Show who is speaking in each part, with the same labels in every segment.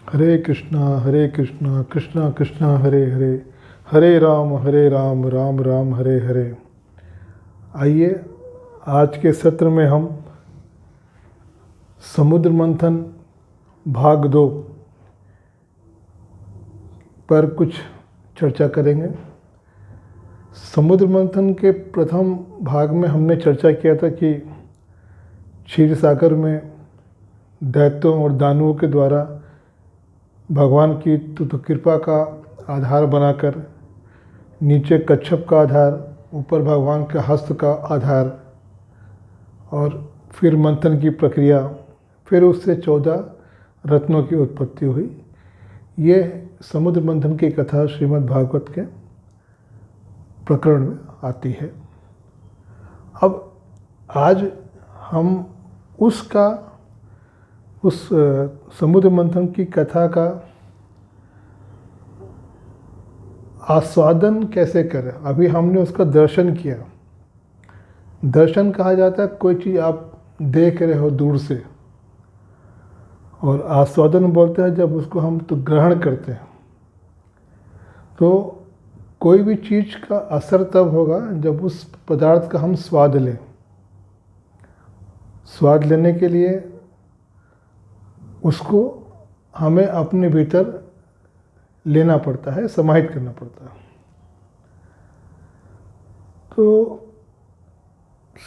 Speaker 1: हरे कृष्णा कृष्णा कृष्णा हरे हरे, हरे राम राम राम हरे हरे। आइए आज के सत्र में हम समुद्र मंथन भाग 2 पर कुछ चर्चा करेंगे। समुद्र मंथन के प्रथम भाग में हमने चर्चा किया था कि क्षीर सागर में दैत्यों और दानवों के द्वारा भगवान की कृपा का आधार बनाकर नीचे कच्छप का आधार, ऊपर भगवान के हस्त का आधार और फिर मंथन की प्रक्रिया, फिर उससे 14 रत्नों की उत्पत्ति हुई। ये समुद्र मंथन की कथा श्रीमद् भागवत के प्रकरण में आती है। अब आज हम उस समुद्र मंथन की कथा का आस्वादन कैसे करें। अभी हमने उसका दर्शन किया। दर्शन कहा जाता है कोई चीज़ आप देख रहे हो दूर से, और आस्वादन बोलते हैं जब उसको हम तो ग्रहण करते हैं। तो कोई भी चीज़ का असर तब होगा जब उस पदार्थ का हम स्वाद लें। स्वाद लेने के लिए उसको हमें अपने भीतर लेना पड़ता है, समाहित करना पड़ता है। तो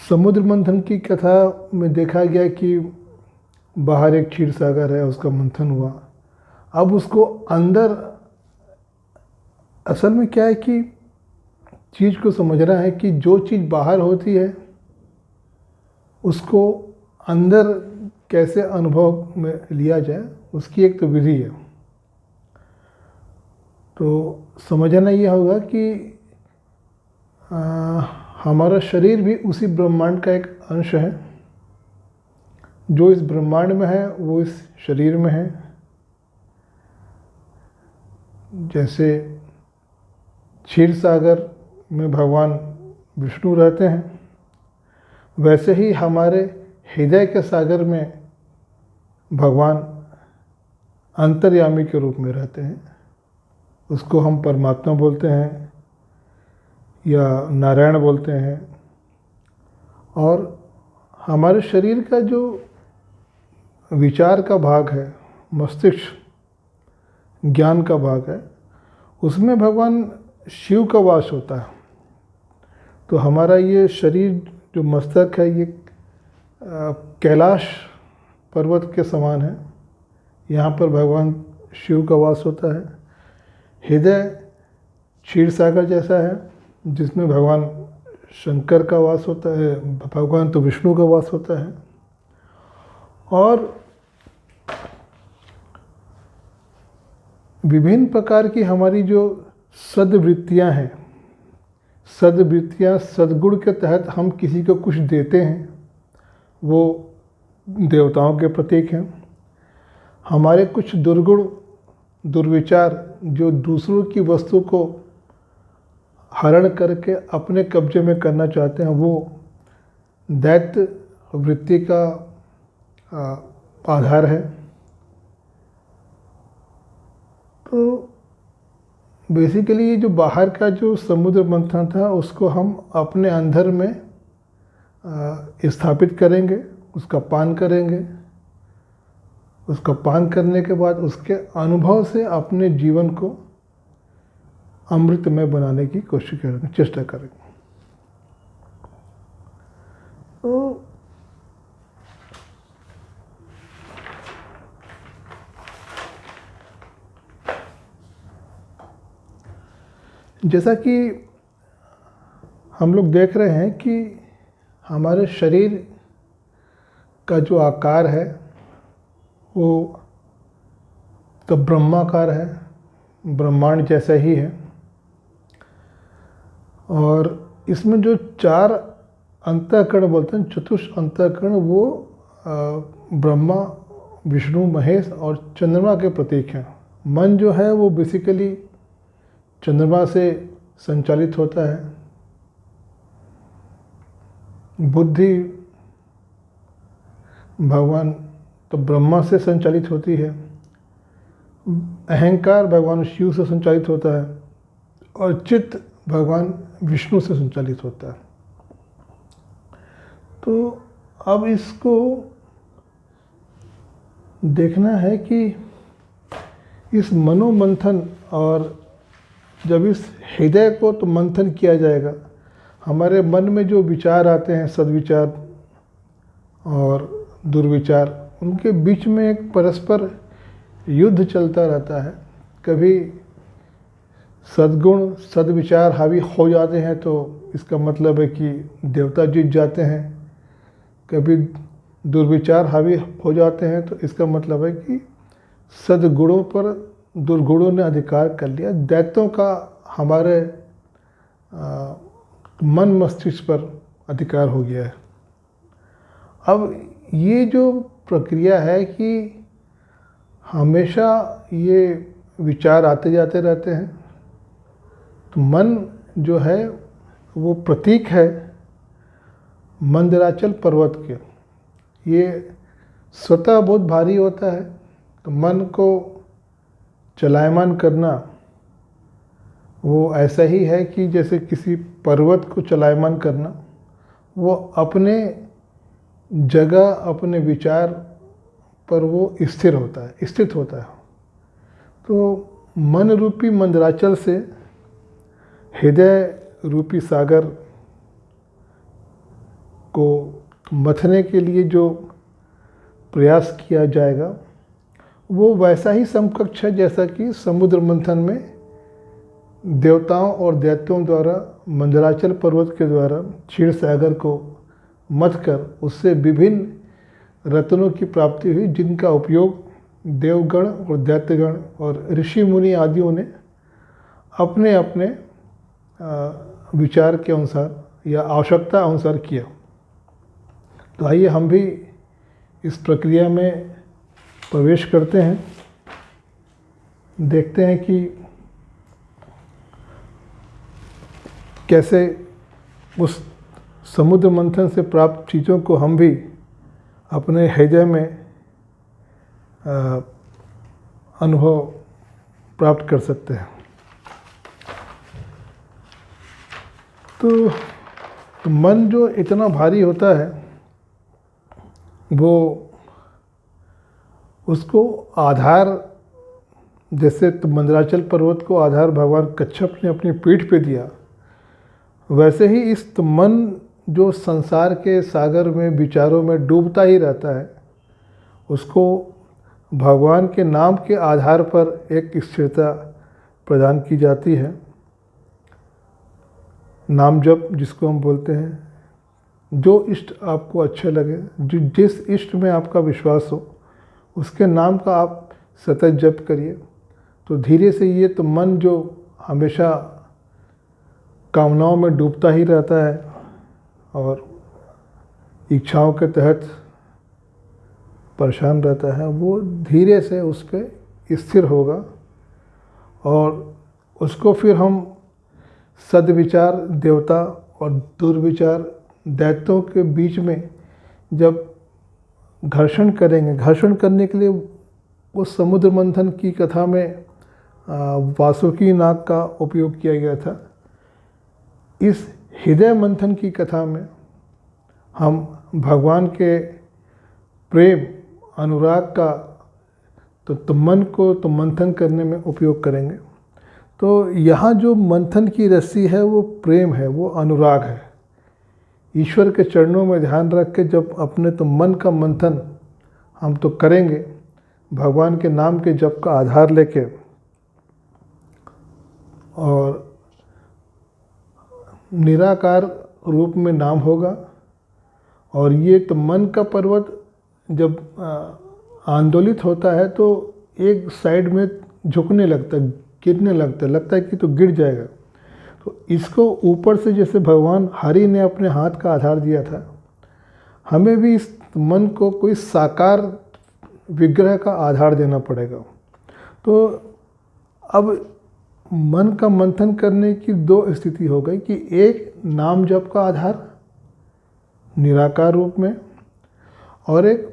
Speaker 1: समुद्र मंथन की कथा में देखा गया कि बाहर एक क्षीर सागर है, उसका मंथन हुआ। अब उसको अंदर, असल में क्या है कि चीज़ को समझना है कि जो चीज़ बाहर होती है उसको अंदर कैसे अनुभव में लिया जाए, उसकी एक तो विधि है। तो समझना ये होगा कि हमारा शरीर भी उसी ब्रह्मांड का एक अंश है। जो इस ब्रह्मांड में है वो इस शरीर में है। जैसे क्षीर सागर में भगवान विष्णु रहते हैं, वैसे ही हमारे हृदय के सागर में भगवान अंतर्यामी के रूप में रहते हैं। उसको हम परमात्मा बोलते हैं या नारायण बोलते हैं। और हमारे शरीर का जो विचार का भाग है, मस्तिष्क ज्ञान का भाग है, उसमें भगवान शिव का वास होता है। तो हमारा ये शरीर जो मस्तक है, ये कैलाश पर्वत के समान है। यहाँ पर भगवान शिव का वास होता है। हृदय क्षीर सागर जैसा है, जिसमें भगवान शंकर का वास होता है, भगवान तो विष्णु का वास होता है। और विभिन्न प्रकार की हमारी जो सद्वृत्तियाँ हैं, सद्वृत्तियाँ सद्गुण के तहत हम किसी को कुछ देते हैं, वो देवताओं के प्रतीक हैं। हमारे कुछ दुर्गुण दुर्विचार जो दूसरों की वस्तु को हरण करके अपने कब्जे में करना चाहते हैं, वो दैत्य वृत्ति का आधार है। तो बेसिकली जो बाहर का जो समुद्र मंथन था, उसको हम अपने अंदर में स्थापित करेंगे, उसका पान करेंगे। उसका पान करने के बाद उसके अनुभव से अपने जीवन को अमृतमय बनाने की कोशिश करेंगे, चेष्टा करेंगे। तो जैसा कि हम लोग देख रहे हैं कि हमारे शरीर का जो आकार है वो तो ब्रह्माकार है, ब्रह्मांड जैसा ही है। और इसमें जो 4 अंतःकरण बोलते हैं, चतुष अंतःकरण, वो ब्रह्मा, विष्णु, महेश और चंद्रमा के प्रतीक हैं। मन जो है वो बेसिकली चंद्रमा से संचालित होता है। बुद्धि भगवान तो ब्रह्मा से संचालित होती है। अहंकार भगवान शिव से संचालित होता है और चित्त भगवान विष्णु से संचालित होता है। तो अब इसको देखना है कि इस मनोमंथन, और जब इस हृदय को तो मंथन किया जाएगा, हमारे मन में जो विचार आते हैं, सद्विचार और दुर्विचार, उनके बीच में एक परस्पर युद्ध चलता रहता है। कभी सद्गुण सद्विचार हावी हो जाते हैं तो इसका मतलब है कि देवता जीत जाते हैं। कभी दुर्विचार हावी हो जाते हैं तो इसका मतलब है कि सद्गुणों पर दुर्गुणों ने अधिकार कर लिया। दैत्यों का हमारे मन मस्तिष्क पर अधिकार हो गया है। अब ये जो प्रक्रिया है कि हमेशा ये विचार आते जाते रहते हैं, तो मन जो है वो प्रतीक है मंदराचल पर्वत के। ये स्वतः बहुत भारी होता है, तो मन को चलायमान करना वो ऐसा ही है कि जैसे किसी पर्वत को चलायमान करना। वो अपने जगह अपने विचार पर वो स्थिर होता है, स्थित होता है। तो मन रूपी मंदराचल से हृदय रूपी सागर को मथने के लिए जो प्रयास किया जाएगा वो वैसा ही समकक्ष है जैसा कि समुद्र मंथन में देवताओं और दैत्यों द्वारा मंदराचल पर्वत के द्वारा क्षीर सागर को मथ कर उससे विभिन्न रत्नों की प्राप्ति हुई, जिनका उपयोग देवगण और दैत्यगण और ऋषि मुनि आदियों ने अपने अपने विचार के अनुसार या आवश्यकता अनुसार किया। तो आइए हम भी इस प्रक्रिया में प्रवेश करते हैं, देखते हैं कि कैसे उस समुद्र मंथन से प्राप्त चीज़ों को हम भी अपने हृदय में अनुभव प्राप्त कर सकते हैं। तो मन जो इतना भारी होता है वो उसको आधार, जैसे तो मंदराचल पर्वत को आधार भगवान कच्छप ने अपनी पीठ पे दिया, वैसे ही इस मन जो संसार के सागर में विचारों में डूबता ही रहता है, उसको भगवान के नाम के आधार पर एक स्थिरता प्रदान की जाती है। नाम जप जिसको हम बोलते हैं, जो इष्ट आपको अच्छे लगे, जिस इष्ट में आपका विश्वास हो, उसके नाम का आप सतत जप करिए। तो धीरे से ये तो मन जो हमेशा कामनाओं में डूबता ही रहता है और इच्छाओं के तहत परेशान रहता है, वो धीरे से उस पर स्थिर होगा और उसको फिर हम सद्विचार देवता और दुर्विचार दैत्यों के बीच में जब घर्षण करेंगे, घर्षण करने के लिए उस समुद्र मंथन की कथा में वासुकी नाग का उपयोग किया गया था। इस हृदय मंथन की कथा में हम भगवान के प्रेम अनुराग का तो मन को तो मंथन करने में उपयोग करेंगे। तो यहाँ जो मंथन की रस्सी है वो प्रेम है, वो अनुराग है। ईश्वर के चरणों में ध्यान रख के जब अपने तो मन का मंथन हम तो करेंगे, भगवान के नाम के जप का आधार लेके, और निराकार रूप में नाम होगा। और ये तो मन का पर्वत जब आंदोलित होता है तो एक साइड में झुकने लगता है, गिरने लगता है कि तो गिर जाएगा। तो इसको ऊपर से जैसे भगवान हरि ने अपने हाथ का आधार दिया था, हमें भी इस मन को कोई साकार विग्रह का आधार देना पड़ेगा। तो अब मन का मंथन करने की दो स्थिति हो गई कि एक नाम जप का आधार निराकार रूप में, और एक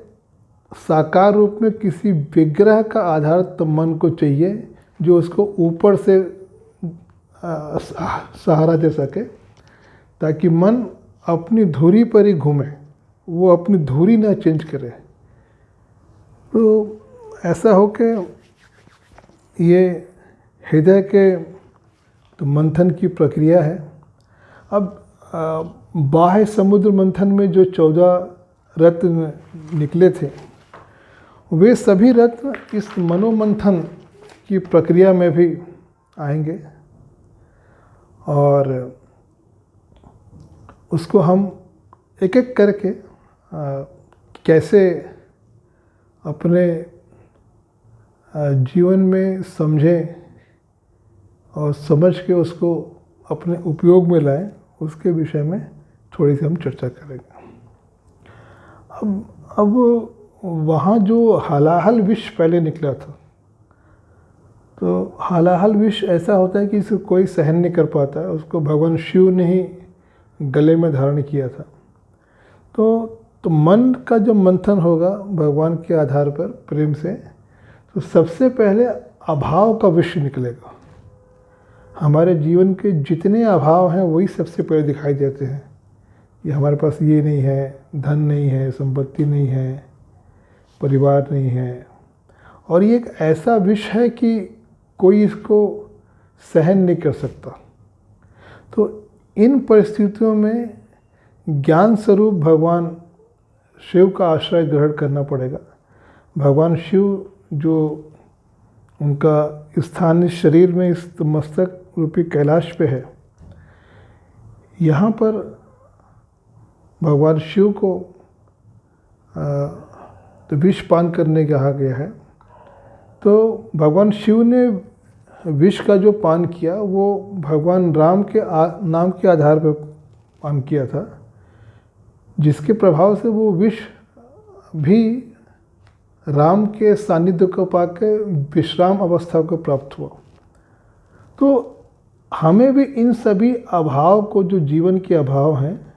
Speaker 1: साकार रूप में किसी विग्रह का आधार तो मन को चाहिए जो उसको ऊपर से सहारा दे सके, ताकि मन अपनी धुरी पर ही घूमे, वो अपनी धुरी ना चेंज करे। तो ऐसा हो के ये हृदय के तो मंथन की प्रक्रिया है। अब बाह्य समुद्र मंथन में जो 14 रत्न निकले थे, वे सभी रत्न इस मनोमंथन की प्रक्रिया में भी आएंगे और उसको हम एक एक करके कैसे अपने जीवन में समझें और समझ के उसको अपने उपयोग में लाएं, उसके विषय में थोड़ी सी हम चर्चा करेंगे। अब वहाँ जो हलाहल विष पहले निकला था, तो हलाहल विष ऐसा होता है कि इसको कोई सहन नहीं कर पाता है, उसको भगवान शिव ने ही गले में धारण किया था। तो मन का जो मंथन होगा भगवान के आधार पर प्रेम से, तो सबसे पहले अभाव का विष निकलेगा। हमारे जीवन के जितने अभाव हैं वही सबसे पहले दिखाई देते हैं कि हमारे पास ये नहीं है, धन नहीं है, संपत्ति नहीं है, परिवार नहीं है। और ये एक ऐसा विष है कि कोई इसको सहन नहीं कर सकता। तो इन परिस्थितियों में ज्ञान स्वरूप भगवान शिव का आश्रय ग्रहण करना पड़ेगा। भगवान शिव जो उनका स्थान इस शरीर में इस मस्तक रूपी कैलाश पे है, यहाँ पर भगवान शिव को तो विष पान करने कहा गया है। तो भगवान शिव ने विष का जो पान किया वो भगवान राम के नाम के आधार पर पान किया था, जिसके प्रभाव से वो विष भी राम के सानिध्य को पाकर विश्राम अवस्था को प्राप्त हुआ। तो हमें भी इन सभी अभाव को, जो जीवन के अभाव हैं,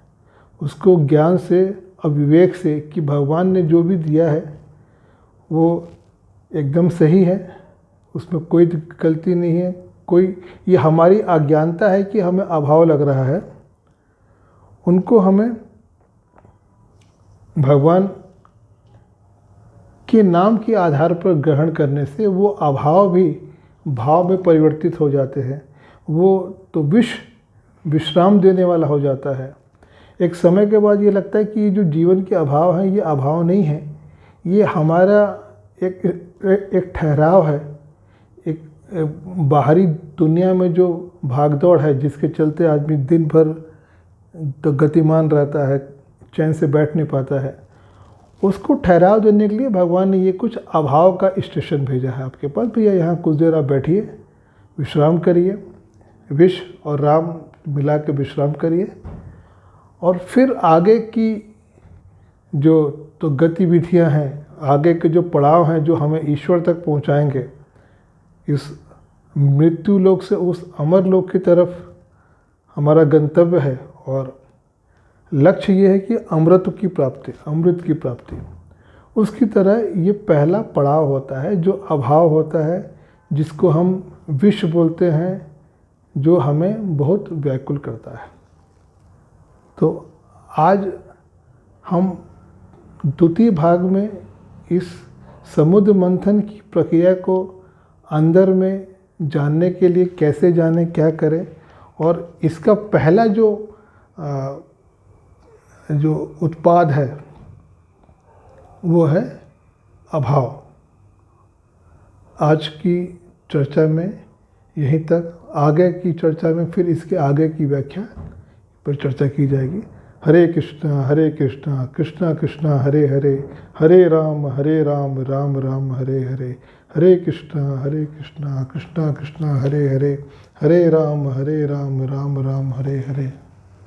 Speaker 1: उसको ज्ञान से और विवेक से कि भगवान ने जो भी दिया है वो एकदम सही है, उसमें कोई गलती नहीं है, कोई ये हमारी अज्ञानता है कि हमें अभाव लग रहा है, उनको हमें भगवान के नाम के आधार पर ग्रहण करने से वो अभाव भी भाव में परिवर्तित हो जाते हैं। वो तो विश्राम देने वाला हो जाता है। एक समय के बाद ये लगता है कि ये जो जीवन के अभाव हैं ये अभाव नहीं है, ये हमारा एक ठहराव है, एक बाहरी दुनिया में जो भागदौड़ है जिसके चलते आदमी दिन भर तो गतिमान रहता है, चैन से बैठ नहीं पाता है, उसको ठहराव देने के लिए भगवान ने ये कुछ अभाव का स्टेशन भेजा है आपके पास। भैया यहाँ कुछ देर आप बैठिए, विश्राम करिए, विष और राम मिला के विश्राम करिए, और फिर आगे की जो तो गतिविधियाँ हैं, आगे के जो पड़ाव हैं जो हमें ईश्वर तक पहुँचाएंगे, इस मृत्यु लोक से उस अमर लोक की तरफ हमारा गंतव्य है। और लक्ष्य ये है कि अमृत की प्राप्ति। उसकी तरह ये पहला पड़ाव होता है जो अभाव होता है, जिसको हम विष बोलते हैं, जो हमें बहुत व्याकुल करता है। तो आज हम द्वितीय भाग में इस समुद्र मंथन की प्रक्रिया को अंदर में जानने के लिए कैसे जाने, क्या करें, और इसका पहला जो उत्पाद है वो है अभाव। आज की चर्चा में यहीं तक, आगे की चर्चा में फिर इसके आगे की व्याख्या पर चर्चा की जाएगी। हरे कृष्णा कृष्णा कृष्णा हरे हरे, हरे राम राम राम हरे हरे, हरे कृष्णा कृष्णा कृष्णा हरे हरे, हरे राम राम राम हरे हरे।